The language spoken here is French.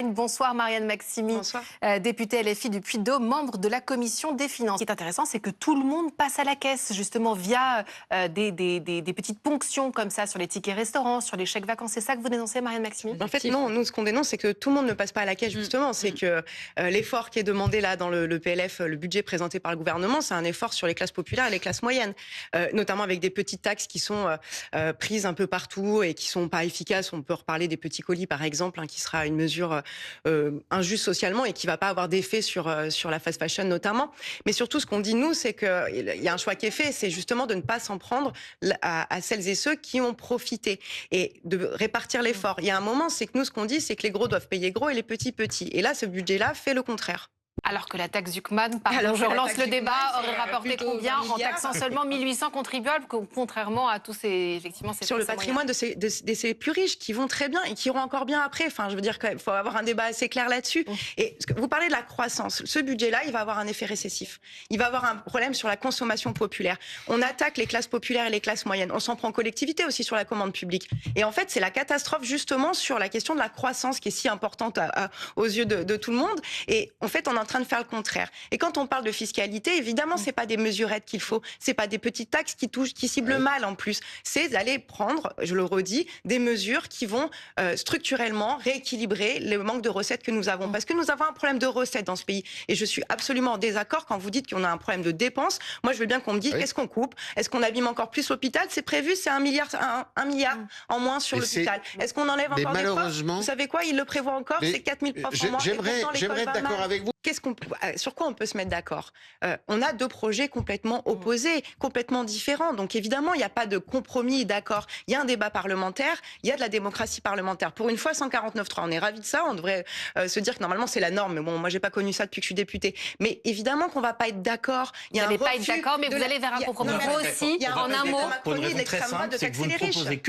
BFM. Bonsoir Marianne Maximy, Bonsoir. Députée LFI du Puy-de-Dôme, membre de la Commission des Finances. Ce qui est intéressant, c'est que tout le monde passe à la caisse, justement, via des petites ponctions comme ça sur les tickets restaurants, sur les chèques vacances. C'est ça que vous dénoncez, Marianne Maximy? En fait, non, nous, ce qu'on dénonce, c'est que tout le monde ne passe pas à la caisse, justement. C'est que l'effort qui est demandé là dans le PLF, le budget présenté par le gouvernement, c'est un effort sur les classes populaires et les classes moyennes, notamment avec des petites taxes qui sont prises un peu partout et qui sont pas efficaces. On peut reparler des petits colis, par exemple, qui sera une mesure injuste socialement et qui va pas avoir d'effet sur la fast fashion notamment. Mais surtout, ce qu'on dit, nous, c'est qu'il y a un choix qui est fait, c'est justement de ne pas s'en prendre à celles et ceux qui ont profité et de répartir l'effort. Il y a un moment, c'est que nous, ce qu'on dit, c'est que les gros doivent payer gros et les petits, petits. Et là, ce budget-là fait le contraire. Alors que la taxe Zuckman, pardon, je relance le débat, aurait rapporté combien en taxant seulement 1800 contribuables, contrairement à tous ces sur le patrimoine de ces plus riches qui vont très bien et qui iront encore bien après. Enfin, je veux dire qu'il faut avoir un débat assez clair là-dessus. Et vous parlez de la croissance. Ce budget-là, il va avoir un effet récessif. Il va avoir un problème sur la consommation populaire. On attaque les classes populaires et les classes moyennes. On s'en prend en collectivité aussi sur la commande publique. Et en fait, c'est la catastrophe justement sur la question de la croissance qui est si importante aux yeux de tout le monde. Et en fait, on est en train de faire le contraire. Et quand on parle de fiscalité, évidemment, c'est pas des mesurettes qu'il faut, c'est pas des petites taxes qui ciblent mal en plus. C'est d'aller prendre, je le redis, des mesures qui vont structurellement rééquilibrer le manque de recettes que nous avons. Parce que nous avons un problème de recettes dans ce pays. Et je suis absolument en désaccord quand vous dites qu'on a un problème de dépenses. Moi, je veux bien qu'on me dise qu'est-ce qu'on coupe. Est-ce qu'on abîme encore plus l'hôpital? C'est prévu, c'est un milliard en moins sur l'hôpital. Est-ce qu'on enlève encore des postes? Vous savez quoi? Il le prévoit encore, c'est 4000 profs en moins. J'aimerais être d'accord avec vous. Sur quoi on peut se mettre d'accord? On a deux projets complètement opposés, complètement différents. Donc évidemment, il n'y a pas de compromis d'accord. Il y a un débat parlementaire, il y a de la démocratie parlementaire. Pour une fois, 149.3, on est ravis de ça. On devrait se dire que normalement, c'est la norme. Mais bon, moi, j'ai pas connu ça depuis que je suis députée. Mais évidemment qu'on va pas être d'accord. Vous n'allez pas être d'accord, mais vous allez vers un compromis. Vous aussi, en un mot. Pour une raison très simple, c'est que vous ne proposez